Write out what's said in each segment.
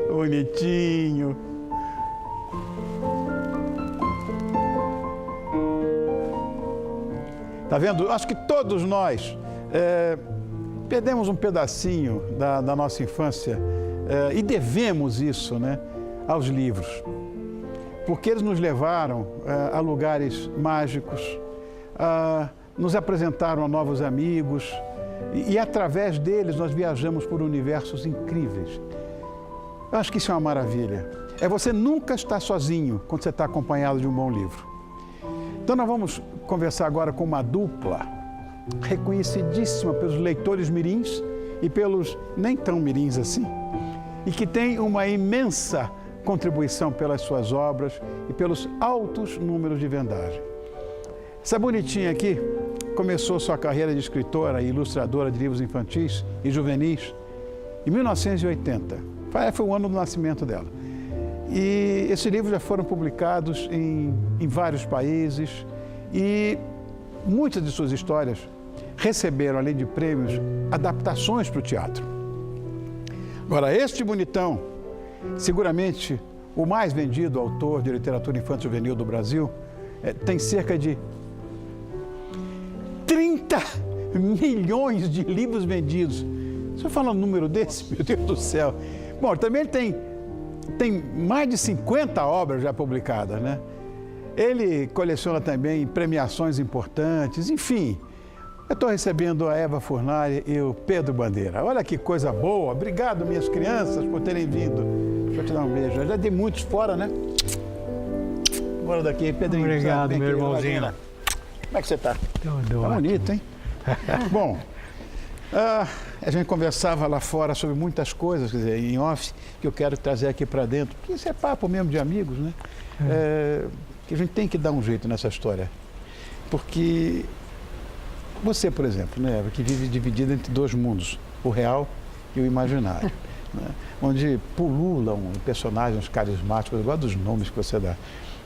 Bonitinho. Tá vendo? Acho que todos nós perdemos um pedacinho da nossa infância e devemos isso, né, aos livros. Porque eles nos levaram a lugares mágicos, nos apresentaram a novos amigos e através deles nós viajamos por universos incríveis. Eu acho que isso é uma maravilha. É você nunca estar sozinho quando você está acompanhado de um bom livro. Então nós vamos conversar agora com uma dupla reconhecidíssima pelos leitores mirins e pelos nem tão mirins assim, e que tem uma imensa contribuição pelas suas obras e pelos altos números de vendagem. Essa bonitinha aqui começou sua carreira de escritora e ilustradora de livros infantis e juvenis em 1980. Foi o ano do nascimento dela. E esses livros já foram publicados em vários países e muitas de suas histórias receberam, além de prêmios, adaptações para o teatro. Agora, este bonitão, seguramente o mais vendido autor de literatura infantil juvenil do Brasil, tem cerca de 30 milhões de livros vendidos. Você fala um número desse? Meu Deus do céu. Bom, também ele tem mais de 50 obras já publicadas, né? Ele coleciona também premiações importantes, enfim. Eu estou recebendo a Eva Furnari e o Pedro Bandeira. Olha que coisa boa. Obrigado, minhas crianças, por terem vindo. Deixa eu te dar um beijo. Eu já dei muitos fora, né? Bora daqui, Pedrinho. Obrigado, meu irmãozinho. Como é que você está? Tudo Tá bonito, hein? Bom, a gente conversava lá fora sobre muitas coisas, quer dizer, em off, que eu quero trazer aqui para dentro, porque isso é papo mesmo de amigos, né? Que a gente tem que dar um jeito nessa história. Porque você, por exemplo, né, Eva, que vive dividido entre dois mundos, o real e o imaginário, né? Onde pululam personagens carismáticos, igual dos nomes que você dá.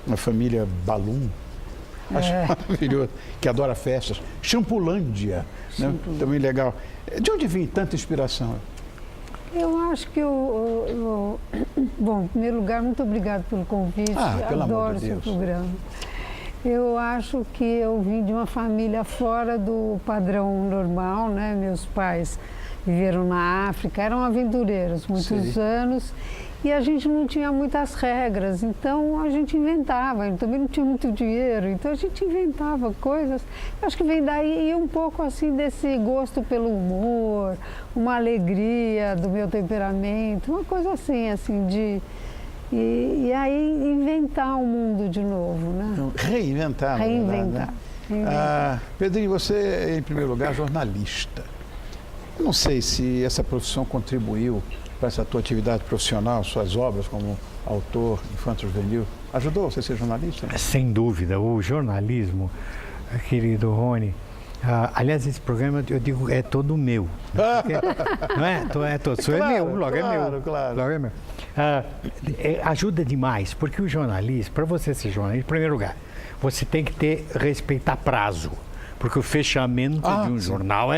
Uma família Balloon, acho maravilhoso, que adora festas. Champulândia, né? Também legal. De onde vem tanta inspiração? Eu acho que bom, em primeiro lugar, muito obrigado pelo convite. Pelo amor Adoro de o seu Deus. programa. Eu acho que eu vim de uma família fora do padrão normal, né? Meus pais viveram na África, eram aventureiros muitos anos. E a gente não tinha muitas regras, então a gente inventava. Eu também não tinha muito dinheiro, então a gente inventava coisas. Eu acho que vem daí um pouco assim desse gosto pelo humor, uma alegria do meu temperamento, uma coisa assim de... E aí inventar o mundo de novo, né? Então, reinventar. Reinventar. Pedrinho, você é, em primeiro lugar, jornalista. Eu não sei se essa profissão contribuiu para essa tua atividade profissional, suas obras como autor infantil juvenil. Ajudou você a ser jornalista? Né? Sem dúvida. O jornalismo, querido Rony, aliás, esse programa, eu digo, é todo meu. Porque, não é? É todo. Claro, É meu, logo é meu. Claro. Logo é meu. Ajuda demais, porque o jornalista, para você ser jornalista, em primeiro lugar, você tem que respeitar prazo. Porque o fechamento de um jornal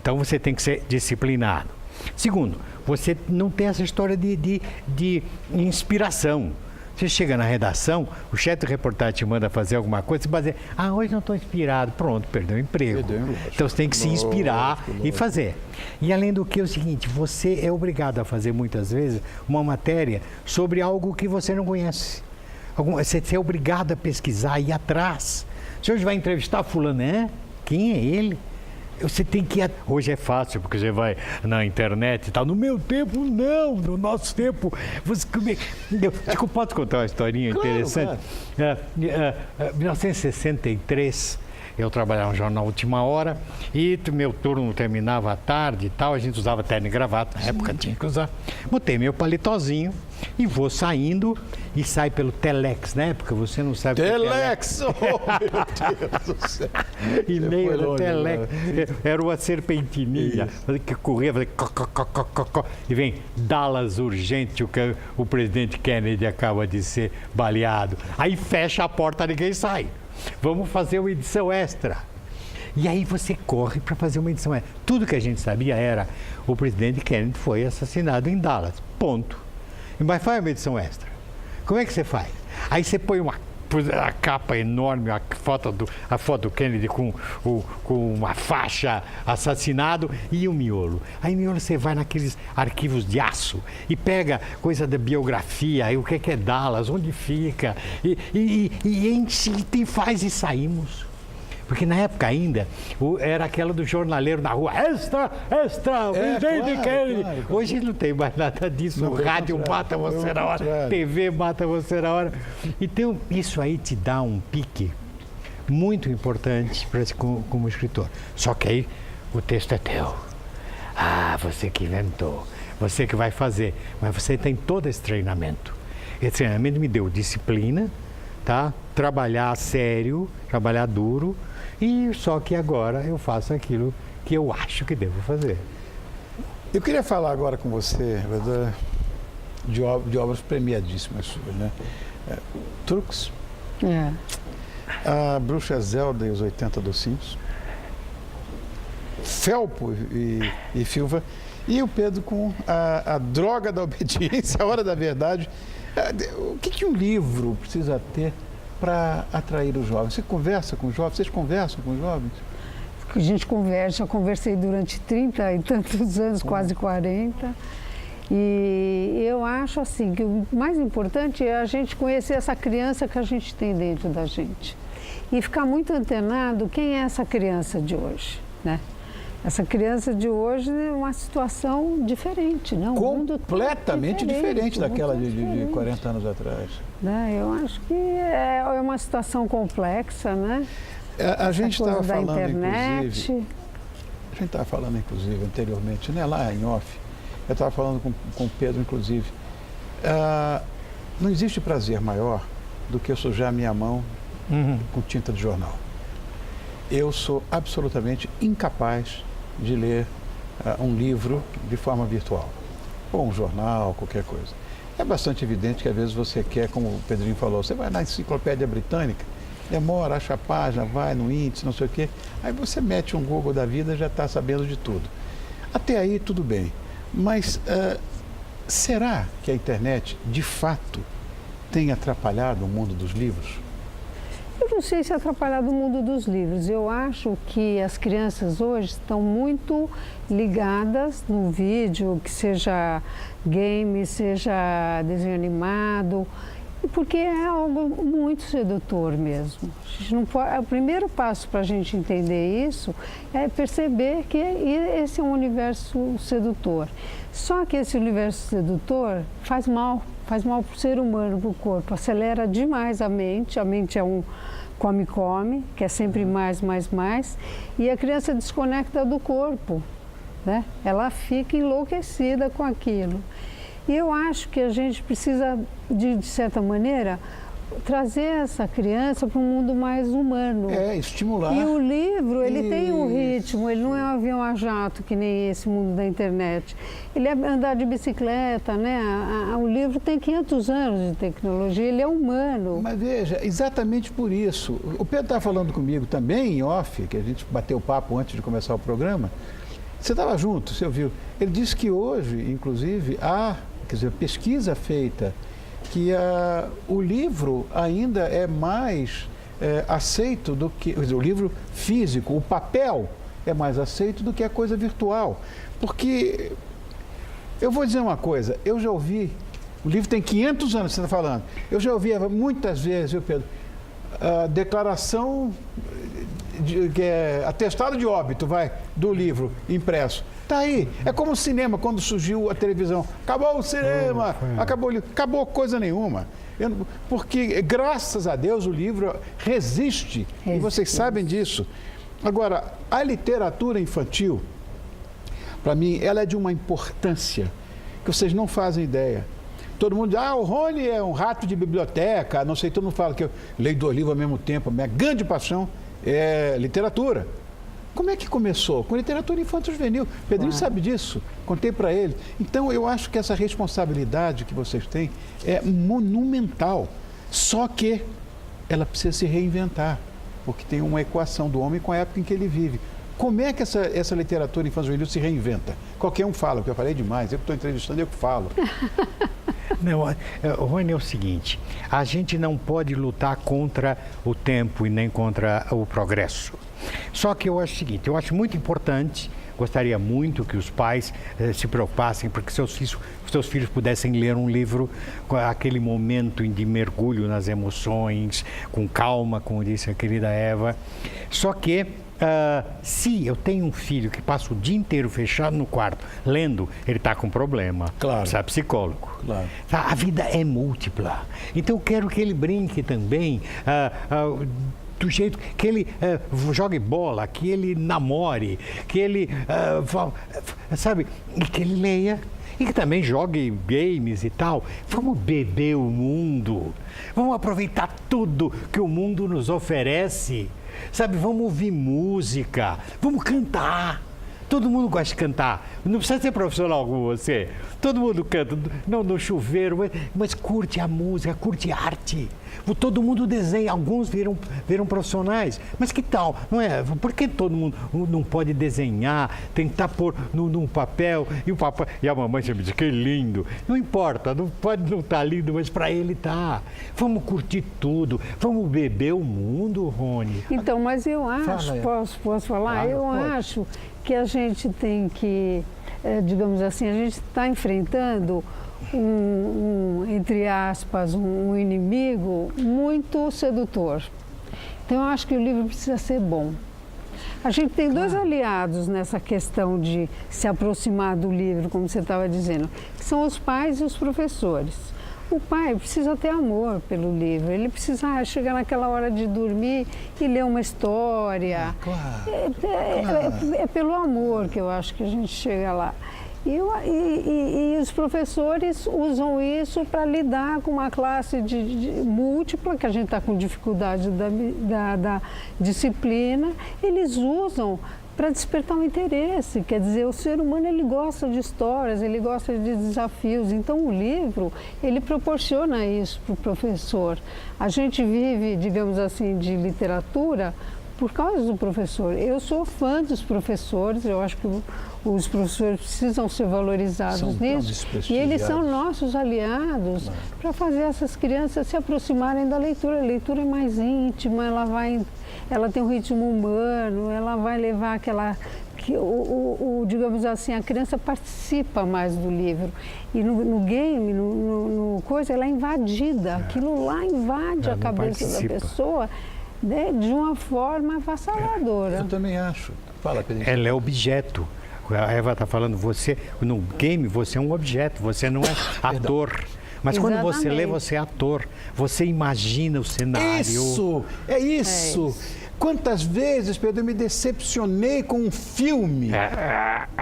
então você tem que ser disciplinado. Segundo, você não tem essa história de inspiração. Você chega na redação, o chefe de reportagem te manda fazer alguma coisa, você vai dizer, hoje não estou inspirado. Pronto, perdeu o emprego. Então você tem que se inspirar e fazer. E além do que, é o seguinte, você é obrigado a fazer muitas vezes uma matéria sobre algo que você não conhece. Você é obrigado a pesquisar, ir atrás. Se hoje vai entrevistar fulano, quem é ele? Você tem que ir... Hoje é fácil, porque você vai na internet e tal. No meu tempo, não. No nosso tempo, você... Posso contar uma historinha interessante? Claro. 1963, eu trabalhava no jornal Última Hora e meu turno terminava à tarde e tal. A gente usava terno e gravata, na época tinha que usar. Botei meu palitozinho e vou saindo e sai pelo Telex. Na época, você não sabe o que é Telex! Oh, meu Deus do céu! E nem era Telex, era uma serpentininha que corria, fazia e vem Dallas urgente, o presidente Kennedy acaba de ser baleado. Aí fecha a porta, ninguém sai. Vamos fazer uma edição extra. E aí você corre para fazer uma edição. Tudo que a gente sabia era o presidente Kennedy foi assassinado em Dallas. Ponto. Mas faz uma edição extra. Como é que você faz? Aí você põe a capa enorme, a foto do Kennedy com uma faixa, assassinado, e o miolo. Aí miolo você vai naqueles arquivos de aço e pega coisa da biografia, e o que é Dallas, onde fica, e faz e saímos. Porque na época ainda era aquela do jornaleiro na rua, extra, o presidente Kennedy. Claro. Hoje não tem mais nada disso, o rádio mata você na hora, TV mata você na hora. Então isso aí te dá um pique muito importante como escritor. Só que aí o texto é teu. Você que inventou, você que vai fazer, mas você tem todo esse treinamento. Esse treinamento me deu disciplina, tá? Trabalhar sério, trabalhar duro. E só que agora eu faço aquilo que eu acho que devo fazer. Eu queria falar agora com você, de obras premiadíssimas suas, né? Truques, A Bruxa Zelda e os 80 Docinhos, Felpo e Filva, e o Pedro com a Droga da Obediência, A Hora da Verdade. O que um livro precisa ter para atrair os jovens? Você conversa com os jovens? Vocês conversam com os jovens? A gente conversa, eu conversei durante 30 e tantos anos, quase 40. E eu acho assim que o mais importante é a gente conhecer essa criança que a gente tem dentro da gente. E ficar muito antenado quem é essa criança de hoje, né? Essa criança de hoje é uma situação diferente, não? Completamente diferente daquela de 40 anos atrás. Eu acho que é uma situação complexa, né? A gente estava falando, internet. inclusive, anteriormente, né? Lá em off, eu estava falando com o Pedro, inclusive, não existe prazer maior do que eu sujar minha mão com tinta de jornal. Eu sou absolutamente incapaz de ler um livro de forma virtual, ou um jornal, qualquer coisa. É bastante evidente que às vezes você quer, como o Pedrinho falou, você vai na Enciclopédia Britânica, demora, acha a página, vai no índice, não sei o quê, aí você mete um Google da vida e já está sabendo de tudo. Até aí tudo bem, mas será que a internet, de fato, tem atrapalhado o mundo dos livros? Eu não sei se é atrapalhado o mundo dos livros. Eu acho que as crianças hoje estão muito ligadas no vídeo, que seja game, seja desenho animado, porque é algo muito sedutor mesmo. A gente não pode, o primeiro passo para a gente entender isso é perceber que esse é um universo sedutor. Só que esse universo sedutor faz mal para o ser humano, para o corpo, acelera demais a mente é um come, que é sempre mais, e a criança desconecta do corpo, né? Ela fica enlouquecida com aquilo. E eu acho que a gente precisa, de certa maneira, trazer essa criança para um mundo mais humano. Estimular. E o livro, ele tem um ritmo, ele não é um avião a jato, que nem esse mundo da internet. Ele é andar de bicicleta, né? O livro tem 500 anos de tecnologia, ele é humano. Mas veja, exatamente por isso. O Pedro estava falando comigo também, em off, que a gente bateu papo antes de começar o programa. Você estava junto, você ouviu. Ele disse que hoje, inclusive, há pesquisa feita que o livro ainda é mais aceito do que... o livro físico, o papel é mais aceito do que a coisa virtual. Porque, eu vou dizer uma coisa, eu já ouvi, o livro tem 500 anos, você está falando, eu já ouvi muitas vezes, viu, Pedro, a declaração, atestado de óbito, do livro impresso. Está aí. É como o cinema, quando surgiu a televisão. Acabou o cinema, acabou o livro. Acabou coisa nenhuma. Porque, graças a Deus, o livro resiste. E vocês sabem disso. Agora, a literatura infantil, para mim, ela é de uma importância que vocês não fazem ideia. Todo mundo diz, o Rony é um rato de biblioteca, não sei, todo mundo fala que eu leio 2 livros ao mesmo tempo. A minha grande paixão é literatura. Como é que começou? Com literatura infanto-juvenil. Pedrinho sabe disso, contei para ele. Então, eu acho que essa responsabilidade que vocês têm é monumental. Só que ela precisa se reinventar. porque tem uma equação do homem com a época em que ele vive. Como é que essa literatura infanto-juvenil se reinventa? Qualquer um fala, porque eu falei demais, eu que estou entrevistando, eu que falo. Não, Rony, é o seguinte, a gente não pode lutar contra o tempo e nem contra o progresso. Só que eu acho o seguinte, eu acho muito importante, gostaria muito que os pais se preocupassem porque seus filhos pudessem ler um livro com aquele momento de mergulho nas emoções, com calma, como disse a querida Eva. Só que se eu tenho um filho que passa o dia inteiro fechado no quarto, lendo, ele está com problema. Claro. Precisa de psicólogo. Claro. A vida é múltipla. Então eu quero que ele brinque também do jeito que ele jogue bola, que ele namore, que ele, sabe, e que ele leia. E que também jogue games e tal. Vamos beber o mundo. Vamos aproveitar tudo que o mundo nos oferece. Sabe, vamos ouvir música. Vamos cantar. Todo mundo gosta de cantar. Não precisa ser profissional como você. Todo mundo canta, não no chuveiro, mas curte a música, curte a arte. Todo mundo desenha, alguns viram profissionais. Mas que tal? Não é? Por que todo mundo não pode desenhar, tentar pôr num papel e a mamãe sempre diz que lindo. Não importa, não pode não estar lindo, mas para ele tá. Vamos curtir tudo, vamos beber o mundo, Rony. Então, mas eu acho, posso falar? Eu acho que a gente tem que, digamos assim, a gente está enfrentando entre aspas, um inimigo muito sedutor. Então, eu acho que o livro precisa ser bom. A gente tem dois aliados nessa questão de se aproximar do livro, como você estava dizendo, que são os pais e os professores. O pai precisa ter amor pelo livro, ele precisa chegar naquela hora de dormir e ler uma história. É pelo amor que eu acho que a gente chega lá. E os professores usam isso para lidar com uma classe múltipla, que a gente está com dificuldade da disciplina, eles usam para despertar um interesse. Quer dizer, o ser humano ele gosta de histórias, ele gosta de desafios. Então, o livro, ele proporciona isso para o professor. A gente vive, digamos assim, de literatura por causa do professor. Eu sou fã dos professores, eu acho que os professores precisam ser valorizados nisso. E eles são nossos aliados para fazer essas crianças se aproximarem da leitura. A leitura é mais íntima, ela tem um ritmo humano, ela vai levar digamos assim, a criança participa mais do livro. E no game, no coisa, ela é invadida. Aquilo lá invade a cabeça da pessoa, né, de uma forma avassaladora. Eu também acho. Fala, Pedro. Ela é objeto. A Eva está falando, no game você é um objeto, você não é ator. Mas quando você lê, você é ator. Você imagina o cenário. Isso! É isso! Quantas vezes, Pedro, eu me decepcionei com um filme,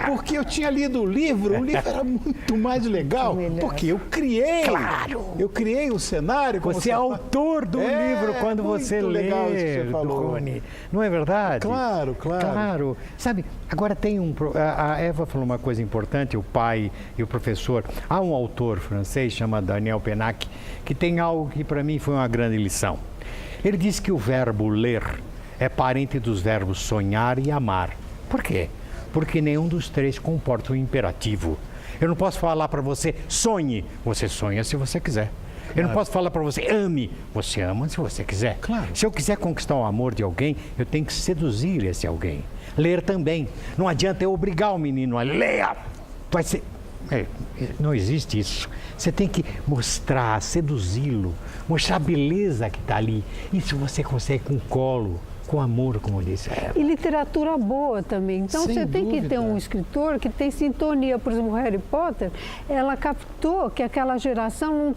porque eu tinha lido o livro era muito mais legal, porque eu criei. Claro! Eu criei o cenário. Você é autor do livro quando você lê, legal isso que você falou. Rony. Não é verdade? Claro. Sabe, agora tem a Eva falou uma coisa importante, o pai e o professor. Há um autor francês chamado Daniel Pennac, que tem algo que para mim foi uma grande lição. Ele diz que o verbo ler é parente dos verbos sonhar e amar. Por quê? Porque nenhum dos três comporta um imperativo. Eu não posso falar para você, sonhe. Você sonha se você quiser. Eu não posso falar para você, ame. Você ama se você quiser. Claro. Se eu quiser conquistar o amor de alguém, eu tenho que seduzir esse alguém. Ler também. Não adianta eu obrigar o menino a ler. Vai ser... não existe isso. Você tem que mostrar, seduzi-lo, mostrar a beleza que está ali. Isso você consegue com colo, com amor, como disse a Eva. E literatura boa também. Então, Sem você tem dúvida. que ter um escritor que tem sintonia. Por exemplo, Harry Potter, ela captou que aquela geração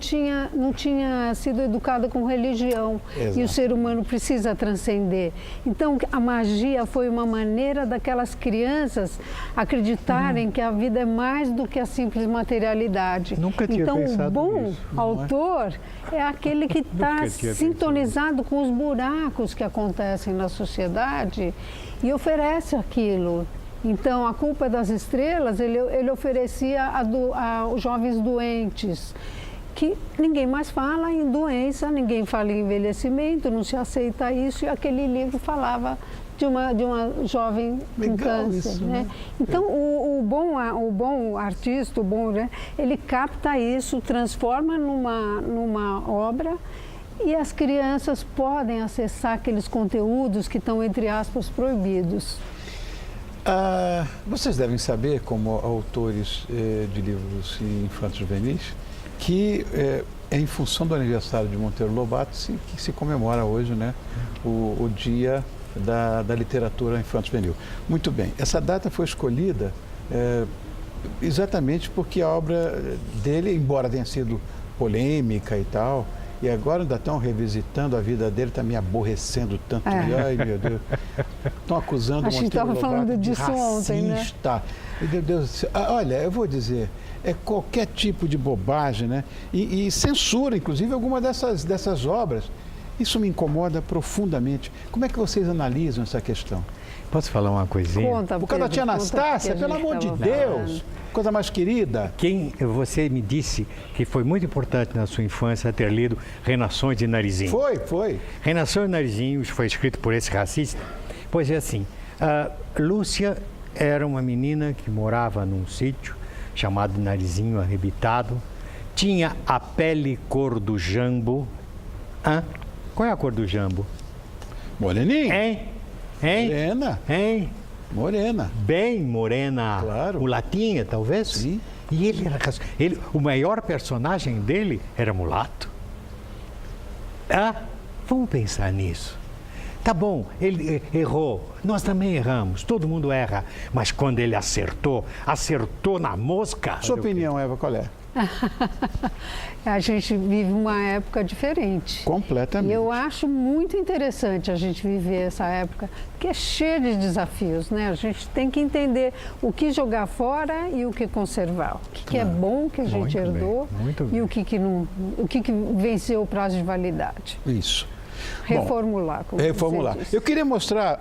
não tinha sido educada com religião. Exato. E o ser humano precisa transcender. Então, a magia foi uma maneira daquelas crianças acreditarem que a vida é mais do que a simples materialidade. Nunca tinha então, pensado o bom nisso, autor é aquele que está sintonizado com os buracos que acontecem na sociedade e oferece aquilo. Então, A Culpa é das Estrelas, ele oferecia aos jovens doentes. que ninguém mais fala em doença, ninguém fala em envelhecimento, não se aceita isso, e aquele livro falava de uma jovem com câncer, isso, né? Então, o bom artista, né, ele capta isso, transforma numa obra, e as crianças podem acessar aqueles conteúdos que estão, entre aspas, proibidos. Vocês devem saber, como autores de livros infantos juvenis, que é em função do aniversário de Monteiro Lobato que se comemora hoje, né, o Dia da Literatura Infanto Juvenil. Muito bem, essa data foi escolhida exatamente porque a obra dele, embora tenha sido polêmica e tal, e agora ainda estão revisitando a vida dele, está me aborrecendo tanto. Ai, meu Deus. Estão acusando o Monteiro Lobato falando de disso ontem, né? racista. Meu Deus do céu. Olha, eu vou dizer, é qualquer tipo de bobagem, né? E censura, inclusive, alguma dessas obras. Isso me incomoda profundamente. Como é que vocês analisam essa questão? Posso falar uma coisinha? Conta, Por causa da tia Anastácia, pelo amor de Deus, coisa mais querida. Você me disse que foi muito importante na sua infância ter lido Reinações de Narizinho. Foi. Reinações de Narizinho foi escrito por esse racista. Pois é assim, Lúcia era uma menina que morava num sítio chamado Narizinho Arrebitado, tinha a pele cor do jambo. Qual é a cor do jambo? Moreninha. Hein? Morena. Hein? Morena. Bem morena. Claro. Mulatinha, talvez? Sim. E ele era... o maior personagem dele era mulato. Vamos pensar nisso. Tá bom, ele errou. Nós também erramos. Todo mundo erra. Mas quando ele acertou na mosca. Sua opinião, Eva, qual é? A gente vive uma época diferente. Completamente. E eu acho muito interessante a gente viver essa época, que é cheia de desafios, né? A gente tem que entender o que jogar fora e o que conservar. O que é bom que a gente herdou e o que não, o que venceu o prazo de validade. Isso. Reformular. Bom, reformular. Eu queria mostrar,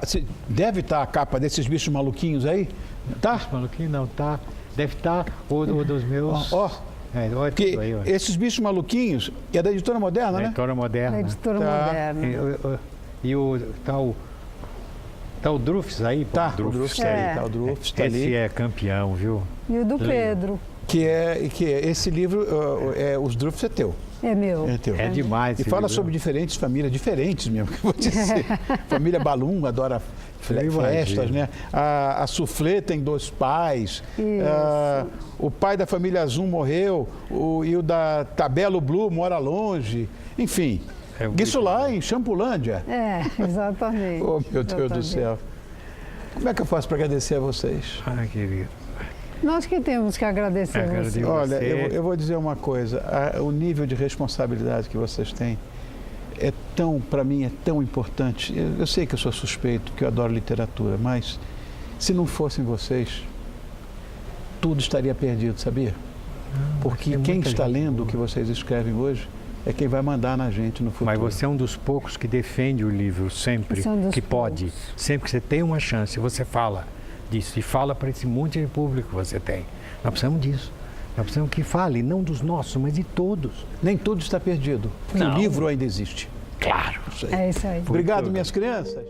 deve estar a capa desses bichos maluquinhos aí? Tá? Bichos maluquinhos não, tá. Deve estar o dos meus... Porque esses bichos maluquinhos é da Editora Moderna, né? Editora Moderna. Da Editora Moderna. E o Drufts aí? Tá, o Drufts tá aí. Tá, o Drufts tá ali. Esse é campeão, viu? E o do Pedro. Que é esse livro, os Drufts é teu. É meu. É teu. É demais. E fala sobre diferentes famílias, diferentes mesmo, que eu vou dizer. Família Balum adora festas, né? A Soufflé tem 2 pais. O pai da família Azul morreu. E o da Tabelo Blue mora longe. Enfim, isso lá em Champulândia. Exatamente. Oh, meu Deus do céu. Como é que eu faço para agradecer a vocês? Querido. Nós que temos que agradecer a você. Olha, eu vou dizer uma coisa. O nível de responsabilidade que vocês têm para mim, é tão importante. Eu sei que eu sou suspeito, que eu adoro literatura, mas se não fossem vocês, tudo estaria perdido, sabia? Porque quem está lendo o que vocês escrevem hoje é quem vai mandar na gente no futuro. Mas você é um dos poucos que defende o livro sempre, que pode. Sempre que você tem uma chance, você fala disso. E fala para esse monte de público que você tem. Nós precisamos disso. Nós precisamos que fale, não dos nossos, mas de todos. Nem tudo está perdido, porque o livro ainda existe. Claro. É isso aí. Obrigado, minhas crianças.